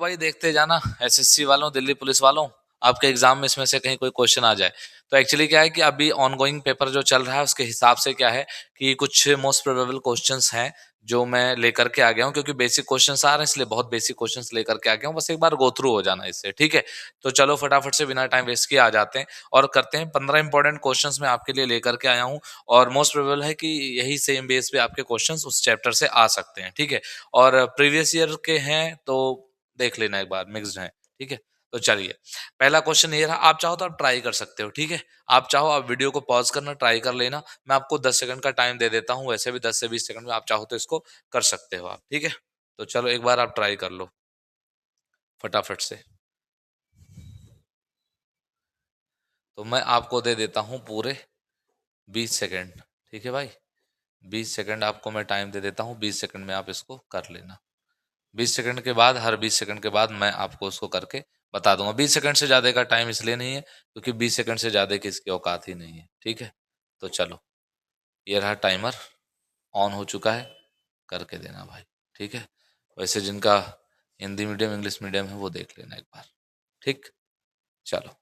भाई देखते जाना, एसएससी वालों, दिल्ली पुलिस वालों, आपके एग्जाम में इसमें से कहीं कोई क्वेश्चन आ जाए। तो एक्चुअली क्या है कि अभी ऑनगोइंग पेपर जो चल रहा है उसके हिसाब से क्या है कि कुछ मोस्ट प्रोबेबल क्वेश्चंस हैं जो मैं लेकर के आ गया हूँ, क्योंकि बेसिक क्वेश्चंस आ रहे हैं इसलिए बहुत बेसिक क्वेश्चंस लेकर के आ गया हूँ। बस एक बार गो थ्रू हो जाना इससे, ठीक है। तो चलो फटाफट से बिना टाइम वेस्ट किए आ जाते हैं और करते हैं। 15 इंपॉर्टेंट क्वेश्चंस मैं आपके लिए लेकर के आया हूँ और मोस्ट प्रोबेबल है कि यही सेम बेस पे आपके क्वेश्चंस उस चैप्टर से आ सकते हैं, ठीक है। और प्रीवियस ईयर के हैं तो देख लेना एक बार, मिक्स्ड है, ठीक है। तो चलिए, पहला क्वेश्चन ये रहा। आप चाहो तो आप ट्राई कर सकते हो, ठीक है। आप चाहो आप वीडियो को पॉज करना, ट्राई कर लेना। मैं आपको 10 सेकंड का टाइम दे देता हूँ, वैसे भी 10 से 20 सेकंड में आप चाहो तो इसको कर सकते हो आप, ठीक है। तो चलो एक बार आप ट्राई कर लो फटाफट से। तो मैं आपको दे देता हूँ पूरे 20 सेकंड, ठीक है भाई। 20 सेकंड आपको मैं टाइम दे देता हूँ, 20 सेकंड में आप इसको कर लेना। 20 सेकंड के बाद, हर 20 सेकंड के बाद मैं आपको उसको करके बता दूंगा। 20 सेकंड से ज्यादा का टाइम इसलिए नहीं है क्योंकि 20 सेकंड से ज्यादा की इसकी औकात ही नहीं है, ठीक है। तो चलो, ये रहा टाइमर, ऑन हो चुका है, करके देना भाई, ठीक है। वैसे जिनका हिंदी मीडियम इंग्लिश मीडियम है वो देख लेना एक बार, ठीक। चलो,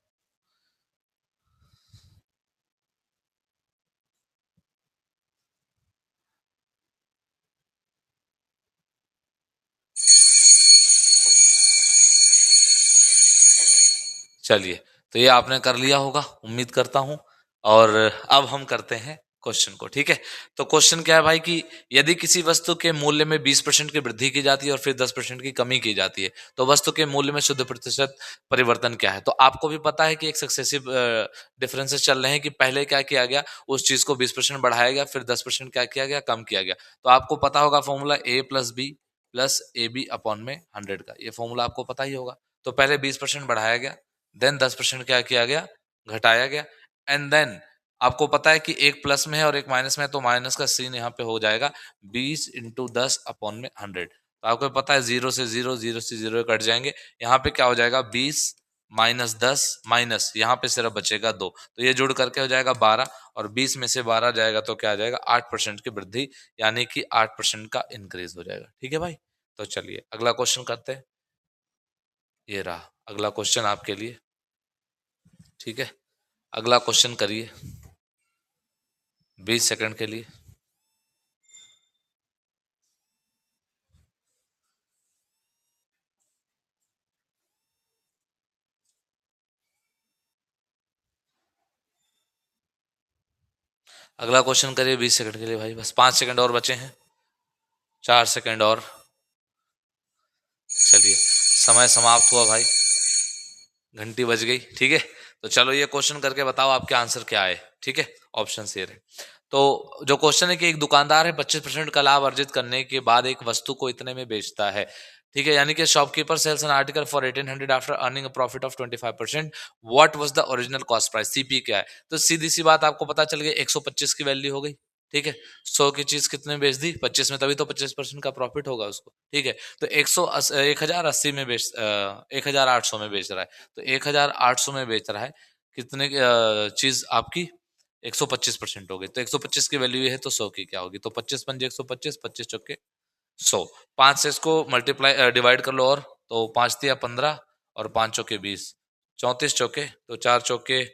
चलिए। तो ये आपने कर लिया होगा उम्मीद करता हूं। और अब हम करते हैं क्वेश्चन को, ठीक है। तो क्वेश्चन क्या है भाई कि यदि किसी वस्तु के मूल्य में 20% की वृद्धि की जाती है और फिर 10% की कमी की जाती है तो वस्तु के मूल्य में शुद्ध प्रतिशत परिवर्तन क्या है। तो आपको भी पता है कि एक सक्सेसिव डिफरेंसेस चल रहे हैं कि पहले क्या किया गया, उस चीज को 20% बढ़ाया गया, फिर 10% क्या किया गया, कम किया गया। तो आपको पता होगा फॉर्मूला A+B+AB/100 का, ये फॉर्मूला आपको पता ही होगा। तो पहले 20% बढ़ाया गया, देन 10% क्या किया गया, घटाया गया, एंड देन आपको पता है कि एक प्लस में है और एक माइनस में है, तो माइनस का सीन यहाँ पे हो जाएगा 20 × 10/100। तो आपको पता है जीरो से जीरो, जीरो से जीरो कट जाएंगे, यहाँ पे क्या हो जाएगा 20 - 10 माइनस यहाँ पे सिर्फ बचेगा 2, तो ये जुड़ करके हो जाएगा 12, और 20 में से 12 जाएगा तो क्या आ जाएगा 8% की वृद्धि, यानी कि 8% का इंक्रीज हो जाएगा, ठीक है भाई। तो चलिए अगला क्वेश्चन करते हैं। ये रहा अगला क्वेश्चन आपके लिए, ठीक है। अगला क्वेश्चन करिए 20 सेकंड के लिए। अगला क्वेश्चन करिए 20 सेकंड के लिए भाई, बस 5 सेकंड और बचे हैं, 4 सेकंड और। चलिए, समय समाप्त हुआ भाई, घंटी बज गई, ठीक है। तो चलो ये क्वेश्चन करके बताओ आपके आंसर क्या है, ठीक है। ऑप्शन ये रहे। तो जो क्वेश्चन है कि एक दुकानदार है 25% का लाभ अर्जित करने के बाद एक वस्तु को इतने में बेचता है, ठीक है। यानी कि shopkeeper sells an article for 1800 after earning a profit of 25%, what was the original cost price, CP क्या है। तो सीधी सी बात आपको पता चल गई, 125 की वैल्यू हो गई, ठीक है। 100 की चीज कितने में बेच दी, 25 में, तभी तो 25% का प्रॉफिट होगा उसको, ठीक है। तो 1080 में बेच 1800 में बेच रहा है। तो 1800 में बेच रहा है, कितने चीज आपकी 125% हो गई, तो 125 की वैल्यू है तो 100 की क्या होगी। तो 25 × 5 = 125, 25 चौके 100, 5 से इसको मल्टीप्लाई डिवाइड कर लो, और तो 5 तिया 15 और 5 चौके 20, 34 चौके, तो 4 चौके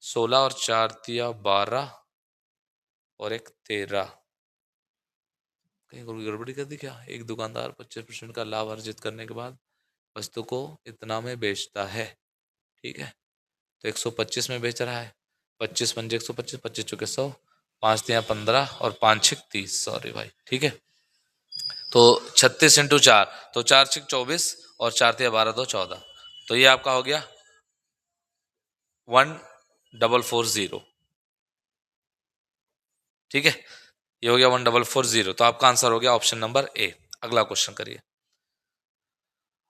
16 और 4 तिया 12 और एक 13। कहीं कोई गड़बड़ी कर दी क्या। एक दुकानदार 25% का लाभ अर्जित करने के बाद वस्तु को इतना में बेचता है, ठीक है। तो 125 में बेच रहा है, 25 × 5 = 125, 25 चौके 100, 5 तिया 15 और 5 छिक 30, सॉरी भाई, ठीक है। तो 36 × 4, तो 4 छिक 24 और 4 तिया 12, 2 14, तो ये आपका हो गया 1440, ठीक है। ये हो गया 1440, तो आपका आंसर हो गया ऑप्शन नंबर ए। अगला क्वेश्चन करिए।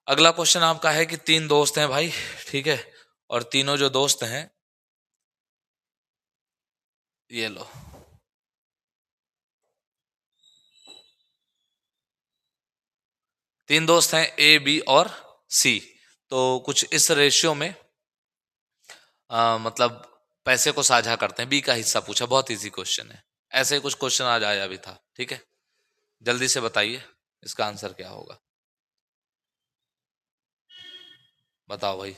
अगला क्वेश्चन आपका है कि तीन दोस्त हैं भाई, ठीक है। और तीनों जो दोस्त हैं, ये लो, तीन दोस्त हैं ए बी और सी। तो कुछ इस रेशियो में मतलब पैसे को साझा करते हैं, बी का हिस्सा पूछा, बहुत इजी क्वेश्चन है। ऐसे ही कुछ क्वेश्चन आज आया भी था, ठीक है। जल्दी से बताइए इसका आंसर क्या होगा। बताओ भाई।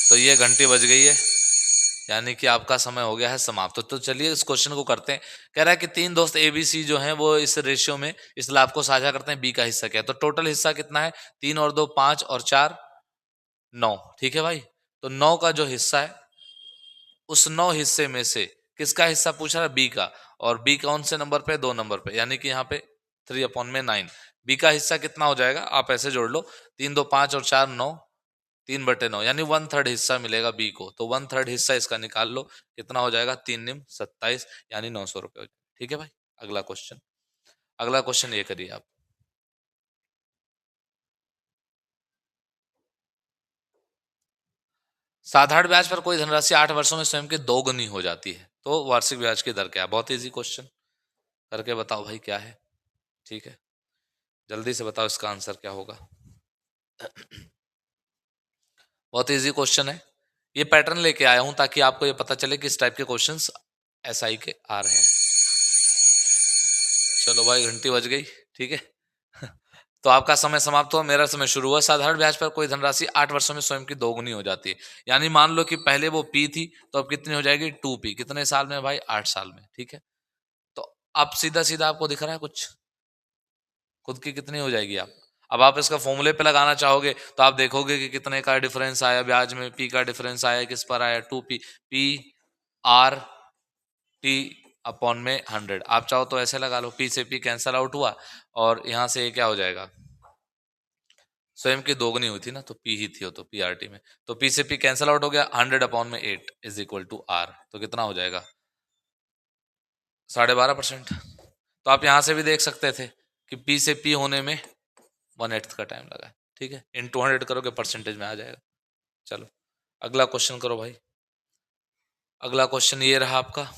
तो ये घंटी बज गई है, यानी कि आपका समय हो गया है समाप्त। तो चलिए इस क्वेश्चन को करते हैं। कह रहा है कि तीन दोस्त ए बी सी जो हैं वो इस रेशियो में इस लाभ को साझा करते हैं, बी का हिस्सा क्या है। तो टोटल हिस्सा कितना है, 3 और 2 5 और 4 9। ठीक है भाई। तो 9 का जो हिस्सा है, उस 9 हिस्से में से किसका हिस्सा पूछ रहा है, बी का। और बी कौन से नंबर पे, 2 नंबर पे, यानी कि यहाँ पे 3/9। बी का हिस्सा कितना हो जाएगा, आप ऐसे जोड़ लो, 3 2 5 और 4 9, 3/9, यानी 1/3 हिस्सा मिलेगा बी को। तो 1/3 हिस्सा इसका निकाल लो, कितना हो जाएगा, 3 निम 27, यानी 900 रुपये हो जाएगा। ठीक है भाई। अगला क्वेश्चन, अगला क्वेश्चन ये करिए आप। साधारण ब्याज पर कोई धनराशि 8 वर्षों में स्वयं के दोगुनी हो जाती है, तो वार्षिक ब्याज की दर क्या है। बहुत इजी क्वेश्चन, करके बताओ भाई क्या है। ठीक है, जल्दी से बताओ इसका आंसर क्या होगा। बहुत इजी क्वेश्चन है, ये पैटर्न लेके आया हूं ताकि आपको ये पता चले कि इस टाइप के क्वेश्चंस एसआई के आ रहे हैं। चलो भाई घंटी बज गई। ठीक है। तो आपका समय समाप्त हुआ, मेरा समय शुरू हुआ। साधारण ब्याज पर कोई धनराशि 8 वर्षों में स्वयं की दोगुनी हो जाती है, यानी मान लो कि पहले वो पी थी, तो अब कितनी हो जाएगी, 2p। कितने साल में भाई, 8 साल में। ठीक है। तो अब सीधा सीधा आपको दिख रहा है कुछ, खुद की कितनी हो जाएगी आप। अब आप इसका फॉर्मूले पे लगाना चाहोगे तो आप देखोगे कि कितने का डिफरेंस आया ब्याज में, पी का डिफरेंस आया किस पर आया, 2p, P R T upon में 100। आप चाहो तो ऐसे लगा लो, पी से पी कैंसल आउट हुआ, और यहां से ये क्या हो जाएगा, स्वयं की दोगुनी हुई थी ना, तो पी ही थी हो, तो पी आर टी में, तो पी से पी कैंसल आउट हो गया, 100/8 इज इक्वल टू आर। तो कितना हो जाएगा, 12.5%। तो आप यहां से भी देख सकते थे कि पी से पी होने में 1/8 का टाइम लगा है। ठीक है, इन 200 करोगे परसेंटेज में आ जाएगा। चलो अगला क्वेश्चन करो भाई। अगला क्वेश्चन ये रहा आपका,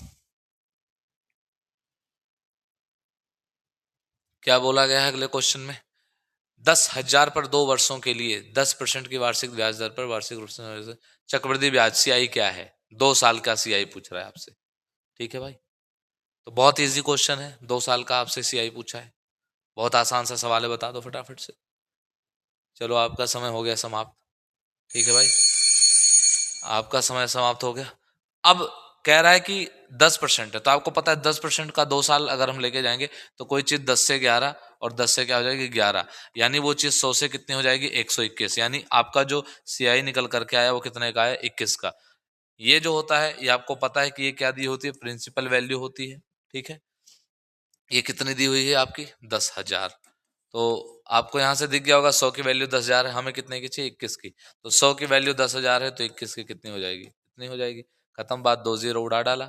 क्या बोला गया है अगले क्वेश्चन में। 10,000 पर 2 वर्षों के लिए 10% की वार्षिक ब्याज दर पर वार्षिक रूप से चक्रवृद्धि ब्याज सीआई क्या है। 2 साल का सीआई पूछ रहा है आपसे। ठीक है भाई। तो बहुत इजी क्वेश्चन है, 2 साल का आपसे सीआई पूछा है, बहुत आसान सा सवाल है, बता दो फटाफट से। चलो आपका समय हो गया समाप्त। ठीक है भाई, आपका समय समाप्त हो गया। अब कह रहा है कि 10% है, तो आपको पता है 10% का 2 साल अगर हम लेके जाएंगे तो कोई चीज 10 से 11 और 10 से क्या हो जाएगी 11, यानी वो चीज 100 से कितनी हो जाएगी 121, यानी आपका जो सीआई निकल करके आया वो कितने का है 21 का। ये जो होता है ये आपको पता है कि ये क्या दी होती है, प्रिंसिपल वैल्यू होती है। ठीक है, ये कितनी दी हुई है आपकी 10,000। तो आपको यहाँ से दिख गया होगा 100 की वैल्यू 10,000 है, हमें कितने की चाहिए 21 की। तो 100 की वैल्यू 10,000 है, तो 21 की कितनी हो जाएगी, कितनी हो जाएगी, खत्म बात, 2 जीरो उड़ा डाला,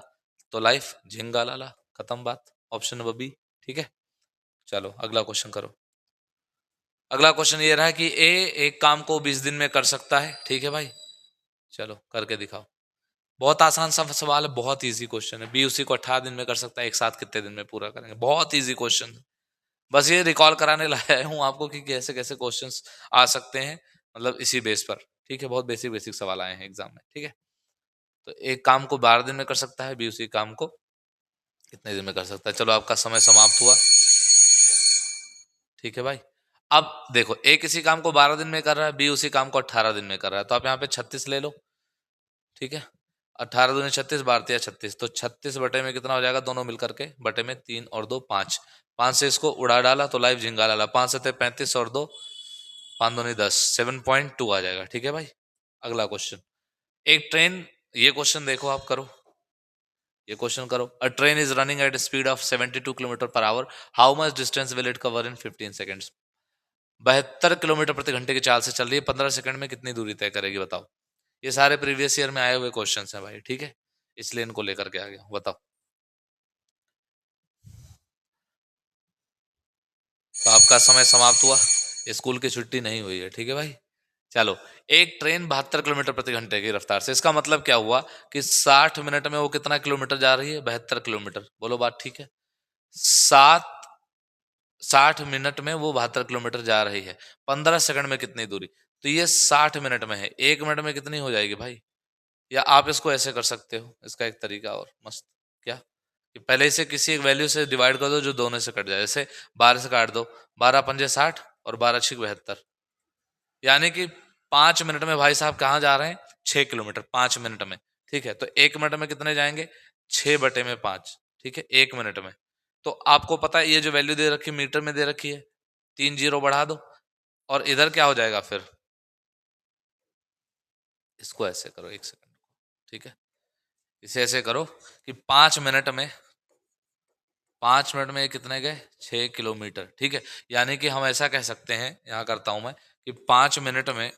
तो लाइफ झिंगा लाला, खत्म बात, ऑप्शन नंबर बी। ठीक है। चलो अगला क्वेश्चन करो। अगला क्वेश्चन ये रहा कि ए एक काम को 20 दिन में कर सकता है। ठीक है भाई, चलो करके दिखाओ। बहुत आसान सा सवाल है, बहुत इजी क्वेश्चन है। बी उसी को 18 दिन में कर सकता है, एक साथ कितने दिन में पूरा करेंगे, बहुत इजी क्वेश्चन है। बस ये रिकॉल कराने लाया हूँ आपको कि कैसे कैसे क्वेश्चंस आ सकते हैं, मतलब इसी बेस पर। ठीक है, बहुत बेसिक बेसिक सवाल आए हैं एग्जाम में। ठीक है, तो एक काम को 12 दिन में कर सकता है, बी उसी काम को कितने दिन में कर सकता है। चलो आपका समय समाप्त हुआ। ठीक है भाई। अब देखो, ए किसी काम को 12 दिन में कर रहा है, बी उसी काम को 18 दिन में कर रहा है, तो आप यहाँ पे 36 ले लो। ठीक है, 18 दूनी 36, 12 36, तो 36 बटे में कितना हो जाएगा, दोनों मिलकर के बटे में 3 और 2 5, 5 से इसको उड़ा डाला तो लाइव झिंगा डाला, 5 से 35 और 2 5 दूनी 10, 7.2 आ जाएगा। ठीक है भाई। अगला क्वेश्चन, एक ट्रेन, ये क्वेश्चन देखो आप करो, ये क्वेश्चन करो। अ train is running at speed of 72 kilometre per hour, how much distance will it cover in 15 seconds. 72 kilometre प्रति घंटे की चाल से चल रही है, 15 सेकंड में कितनी दूरी तय करेगी, बताओ। ये सारे प्रीवियस ईयर में आए हुए क्वेश्चन हैं भाई। ठीक है, इसलिए इनको लेकर के आ गया, बताओ। तो आपका समय समाप्त हुआ, स्कूल की छुट्टी नहीं हुई है। ठीक है भाई। चलो, एक ट्रेन 72 किलोमीटर प्रति घंटे की रफ्तार से, इसका मतलब क्या हुआ कि 60 मिनट में वो कितना किलोमीटर जा रही है, 72 किलोमीटर। बोलो बात ठीक है, 60 मिनट में वो 72 किलोमीटर जा रही है, 15 सेकंड में कितनी दूरी। तो ये 60 मिनट में है, 1 मिनट में कितनी हो जाएगी भाई। या आप इसको ऐसे कर सकते हो, इसका एक तरीका और मस्त, क्या कि पहले इसे किसी एक वैल्यू से डिवाइड कर दो जो दोनों से कट जाए, जैसे 12 से काट दो, 12 पंजे 60 और 12 छिक 72, यानी कि 5 मिनट में भाई साहब कहाँ जा रहे हैं? 6 किलोमीटर 5 मिनट में। ठीक है, तो 1 मिनट में कितने जाएंगे? 6/5। ठीक है, 1 मिनट में। तो आपको पता है ये जो वैल्यू दे रखी है मीटर में दे रखी है, 3 जीरो बढ़ा दो और इधर क्या हो जाएगा फिर? इसको ऐसे करो 1 सेकंड। ठीक है, इसे ऐसे करो कि 5 मिनट में ये कितने गए? 6 किलोमीटर। ठीक है, यानी कि हम ऐसा कह सकते हैं, यहाँ करता हूं मैं, कि 5 मिनट में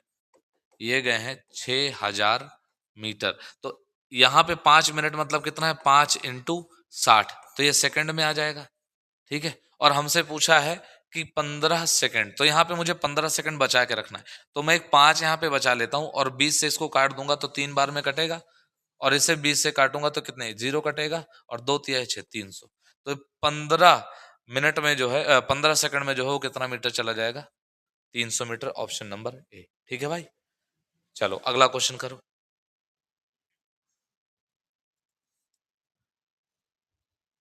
ये गए हैं 6,000 मीटर। तो यहाँ पे 5 मिनट मतलब कितना है? 5 × 60, तो ये सेकंड में आ जाएगा। ठीक है, और हमसे पूछा है कि 15 सेकंड, तो यहाँ पे मुझे 15 सेकंड बचा के रखना है। तो मैं एक 5 यहाँ पे बचा लेता हूँ और 20 से इसको काट दूंगा तो 3 बार में कटेगा, और इसे 20 से काटूंगा तो कितने? 0 कटेगा, और 2×3 = 6, 300। तो 15 मिनट में जो है 15 सेकंड में जो है वो कितना मीटर चला जाएगा? 300 मीटर। Option number A. ठीक है भाई, चलो अगला क्वेश्चन करो।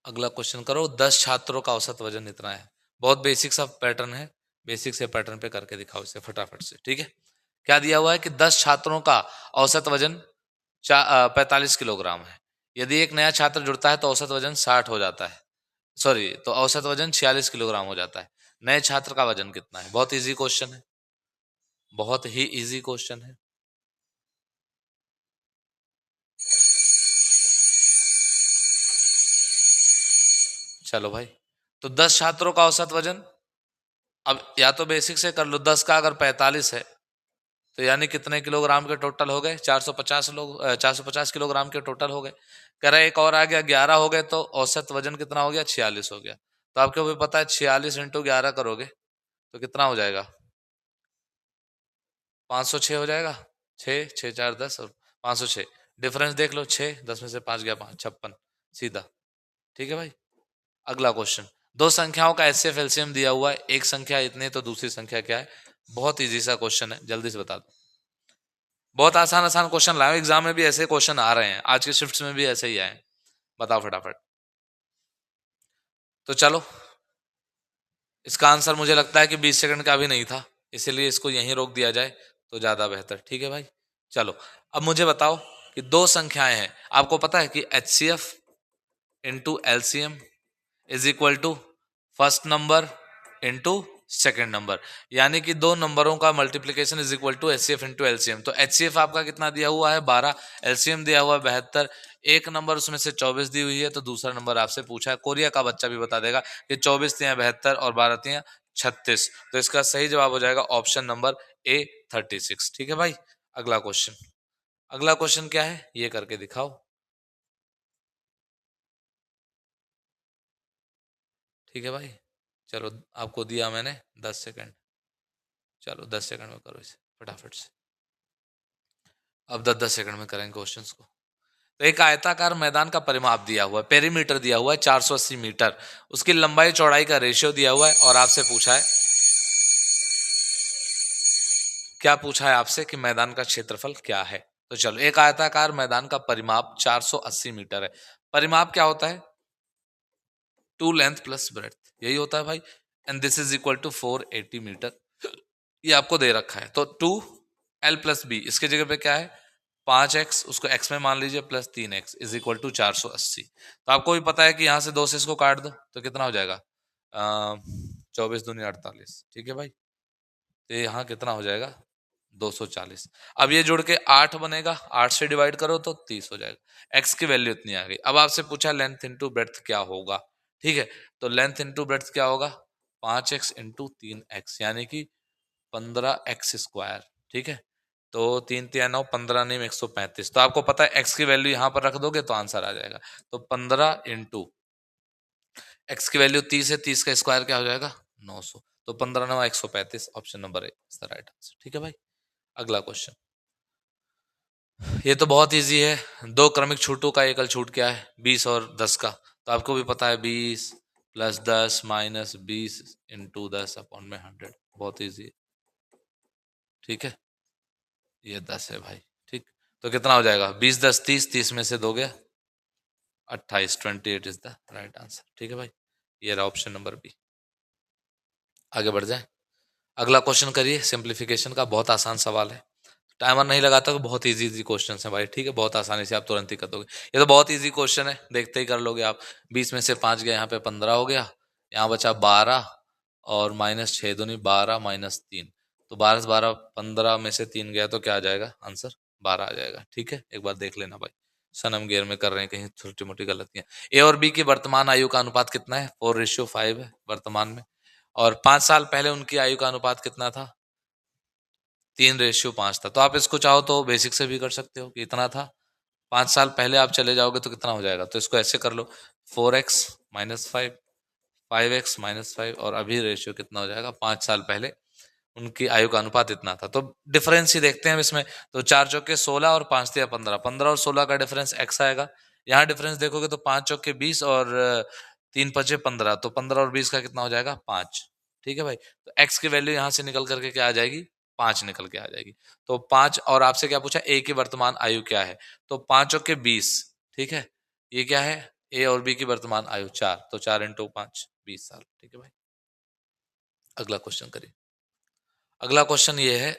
अगला क्वेश्चन करो। 10 छात्रों का औसत वजन इतना है। बहुत बेसिक सा पैटर्न है, बेसिक से पैटर्न पे करके दिखाओ इसे फटाफट से। ठीक है, क्या दिया हुआ है कि 10 छात्रों का औसत वजन 45 किलोग्राम है। यदि एक नया छात्र जुड़ता है तो औसत वजन 60 हो जाता है, सॉरी, तो औसत वजन 46 किलोग्राम हो जाता है। नए छात्र का वजन कितना है? बहुत इजी क्वेश्चन है, बहुत ही इजी क्वेश्चन है। चलो भाई, तो 10 छात्रों का औसत वजन, अब या तो बेसिक से कर लो। 10 का अगर 45 है तो यानी कितने किलोग्राम के टोटल हो गए? 450 के टोटल हो गए। कह रहा है एक और आ गया, 11 हो गए, तो औसत वजन कितना हो गया? 46 हो गया। तो आपको भी पता है 46 × 11 करोगे तो कितना हो जाएगा? 506 हो जाएगा। 6 6 4 10 और 506, डिफरेंस देख लो। 6 10 में से 5 गया 5, 56 सीधा। ठीक है भाई, अगला क्वेश्चन। दो संख्याओं का एचसीएफ एलसीएम दिया हुआ है, एक संख्या इतने तो दूसरी संख्या क्या है? बहुत इजी सा क्वेश्चन है, जल्दी से बता दो। बहुत आसान आसान क्वेश्चन लाओ, एग्जाम में भी ऐसे क्वेश्चन आ रहे हैं, आज के शिफ्ट्स में भी ऐसे ही आए। बताओ फटाफट। तो चलो, इसका आंसर मुझे लगता है कि 20 सेकंड का भी नहीं था, इसीलिए इसको यहीं रोक दिया जाए तो ज्यादा बेहतर। ठीक है भाई, चलो अब मुझे बताओ कि दो संख्याएं हैं, आपको पता है कि HCF into LCM is equal to first number into second number, यानी कि दो नंबरों का multiplication is equal to HCF into LCM. तो एचसीएफ आपका कितना दिया हुआ है? 12, एलसीएम दिया हुआ है 72। एक नंबर उसमें से 24 दी हुई है, तो दूसरा नंबर आपसे पूछा है, कोरिया का बच्चा भी बता देगा कि 24 तियां 72 और 12 तियां 36। तो इसका सही जवाब हो जाएगा ऑप्शन नंबर ए, 36। ठीक है भाई, अगला क्वेश्चन। अगला क्वेश्चन क्या है ये करके दिखाओ। ठीक है भाई, चलो आपको दिया मैंने 10 सेकंड, चलो 10 सेकंड में करो इसे फटाफट से। अब 10 10 सेकंड में करेंगे क्वेश्चंस को। तो एक आयताकार मैदान का परिमाप दिया हुआ है, पेरीमीटर दिया हुआ है 480 मीटर, उसकी लंबाई चौड़ाई का रेशियो दिया हुआ है, और आपसे पूछा है, क्या पूछा है आपसे कि मैदान का क्षेत्रफल क्या है। तो चलो, एक आयताकार मैदान का परिमाप 480 मीटर है। परिमाप क्या होता है? टू लेंथ प्लस ब्रेथ, यही होता है भाई। And this is equal to 480 metre, ये आपको दे रखा है। तो 2l+b, इसके जगह पे क्या है? 5x, उसको x में मान लीजिए, plus 3x is equal to 480। तो आपको भी पता है कि यहाँ से 2 से इसको काट दो तो कितना हो जाएगा? 24×2 = 48। ठीक है भाई, तो यहाँ कितना हो जाएगा? 240। अब ये जुड़ के 8 बनेगा, 8 से डिवाइड करो तो 30 हो जाएगा। x की वैल्यू इतनी आ गई। अब आपसे पूछा लेंथ इंटू ब्रेड्थ क्या होगा। ठीक है, तो लेंथ इंटू ब्रेड्थ क्या होगा? 5x इंटू 3x, यानी कि 15x²। ठीक है, तो 3×3 = 9, 15 नहीं 135। तो आपको पता है x की वैल्यू यहाँ पर रख दोगे तो आंसर आ जाएगा। तो 15 इंटू x की वैल्यू 30 है, 30 का स्क्वायर क्या हो जाएगा? 900। तो 15 9 135, option number A is the right answer. ठीक है भाई, अगला क्वेश्चन। ये तो बहुत इजी है। दो क्रमिक छूटों का एकल छूट क्या है? 20 और 10 का। तो आपको भी पता है 20 + 10 - 20 इंटू 10/100, बहुत इजी है। ठीक है, ये 10 है भाई। ठीक, तो कितना हो जाएगा? 20 10 30, 30 में से 2 गया 28, 28 इज द राइट आंसर। ठीक है भाई, ये रहा ऑप्शन नंबर बी। आगे बढ़ जाए, अगला क्वेश्चन करिए। सिंप्लीफिकेशन का बहुत आसान सवाल है। टाइमर नहीं लगाता तो बहुत इजी इजी क्वेश्चन है भाई, ठीक है, बहुत आसानी से आप तुरंत ही कर दोगे। ये तो बहुत इजी क्वेश्चन है, देखते ही कर लोगे आप। 20 में से 5 गया, यहाँ पे 15 हो गया, यहाँ बचा 12 और माइनस 6 दूनी 12 माइनस 3, तो 12 से 12 15 में से 3 गया तो क्या आ जाएगा आंसर, 12 आ जाएगा। ठीक है, एक बार देख लेना भाई, सनम गियर में कर रहे हैं कहीं छोटी मोटी गलतियां। ए और बी की वर्तमान आयु का अनुपात कितना है, 4:5 है वर्तमान में, और 5 साल पहले उनकी आयु का अनुपात कितना था, 3:5 था। तो आप इसको चाहो तो बेसिक से भी कर सकते हो कि इतना था, 5 साल पहले आप चले जाओगे तो कितना हो जाएगा, तो इसको ऐसे कर लो, 4x-5, 5x-5, और अभी रेशियो कितना हो जाएगा, 5 साल पहले उनकी आयु का अनुपात इतना था। तो डिफरेंस ही देखते हैं अब इसमें, तो 4 चौके 16 और 5 तिया 15, 15 और 16 का डिफरेंस x आएगा। यहाँ डिफरेंस देखोगे तो 5 चौके 20 और 3 पचे 15, तो 15 और 20 का कितना हो जाएगा, 5। ठीक है भाई, तो x की वैल्यू यहाँ से निकल करके क्या आ जाएगी, 5 निकल के आ जाएगी। तो 5, और आपसे क्या पूछा, a की वर्तमान आयु क्या है, तो 5 चौके 20, ठीक है, ये क्या है, a और b की वर्तमान आयु 4, तो 4 इंटू 5 20 साल। ठीक है भाई, अगला क्वेश्चन करिए। अगला क्वेश्चन ये है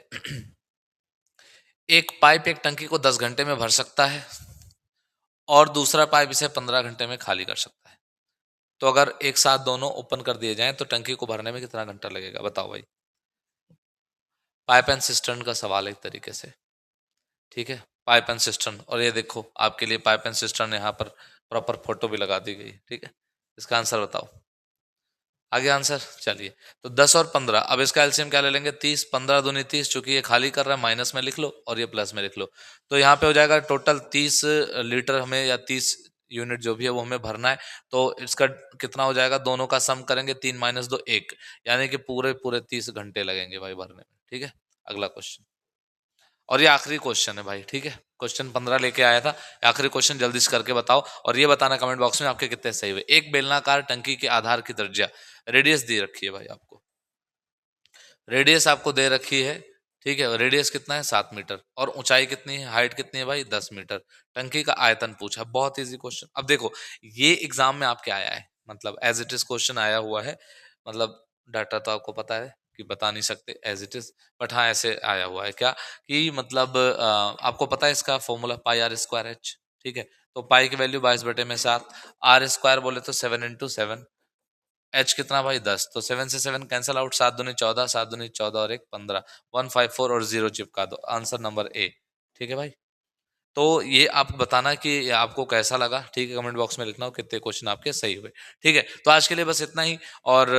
एक पाइप एक टंकी को 10 घंटे में भर सकता है और दूसरा पाइप इसे 15 घंटे में खाली कर सकता है। तो अगर एक साथ दोनों ओपन कर दिए जाएं तो टंकी को भरने में कितना घंटा लगेगा, बताओ भाई। पाइप एंड सिस्टर्न का सवाल है एक तरीके से, ठीक है, पाइप एंड सिस्टर्न, और ये देखो आपके लिए पाइप एंड सिस्टर्न यहाँ पर प्रॉपर फोटो भी लगा दी गई, ठीक है। इसका आंसर बताओ, आगे आंसर, चलिए। तो 10 और 15, अब इसका एलसीएम क्या ले लेंगे, 30, 15 दूनी 30, चूंकि ये खाली कर रहा है माइनस में लिख लो और ये प्लस में लिख लो, तो यहाँ पे हो जाएगा टोटल 30 लीटर हमें, या 30 यूनिट जो भी है वो हमें भरना है। तो इसका कितना हो जाएगा, दोनों का सम करेंगे, 3 माइनस 2 1, यानी कि पूरे पूरे 30 घंटे लगेंगे भाई भरने में। ठीक है, अगला क्वेश्चन, और ये आखिरी क्वेश्चन है भाई, ठीक है, क्वेश्चन 15 लेके आया था, आखिरी क्वेश्चन जल्दी से करके बताओ, और ये बताना कमेंट बॉक्स में आपके कितने सही हुए। एक बेलनाकार टंकी के आधार की त्रिज्या, रेडियस दे रखी है भाई आपको, रेडियस आपको दे रखी है, ठीक है, रेडियस कितना है 7 मीटर, और ऊंचाई कितनी है, हाइट कितनी है भाई 10 मीटर, टंकी का आयतन पूछा, बहुत इजी क्वेश्चन। अब देखो ये एग्जाम में आपके आया है, मतलब एज इट इज क्वेश्चन आया हुआ है, मतलब डाटा तो आपको पता है कि बता नहीं सकते एज इट इज, बट हाँ ऐसे आया हुआ है क्या, कि मतलब आपको पता है इसका फॉर्मूला πr²h, ठीक है, तो पाई की वैल्यू 22/7, आर स्क्वायर बोले तो 7 × 7, एच कितना भाई 10, तो 7 से 7 कैंसल आउट, 7 दूनी 14, 7 दूनी 14 और 1 15, 154 और 0 चिपका दो, आंसर नंबर ए। ठीक है भाई, तो ये आप बताना कि ये आपको कैसा लगा, ठीक है, कमेंट बॉक्स में लिखना हो कितने क्वेश्चन आपके सही हुए। ठीक है, तो आज के लिए बस इतना ही, और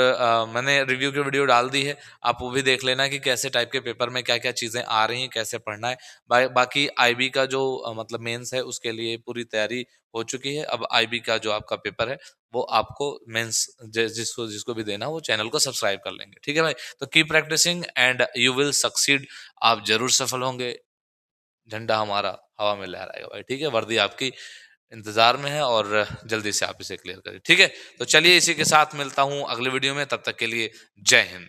मैंने रिव्यू की वीडियो डाल दी है, आप वो भी देख लेना कि कैसे टाइप के पेपर में क्या क्या चीज़ें आ रही हैं, कैसे पढ़ना है। बाकी आईबी का जो मतलब मेंस है उसके लिए पूरी तैयारी हो चुकी है, अब आईबी का जो आपका पेपर है वो आपको मेंस जिसको जिसको भी देना वो चैनल को सब्सक्राइब कर लेंगे। ठीक है भाई, तो keep practising and you will succeed, आप जरूर सफल होंगे, झंडा हमारा हवा में लहराएगा भाई। ठीक है, वर्दी आपकी इंतजार में है और जल्दी से आप इसे क्लियर करिए। ठीक है, तो चलिए इसी के साथ मिलता हूं अगले वीडियो में, तब तक के लिए जय हिंद।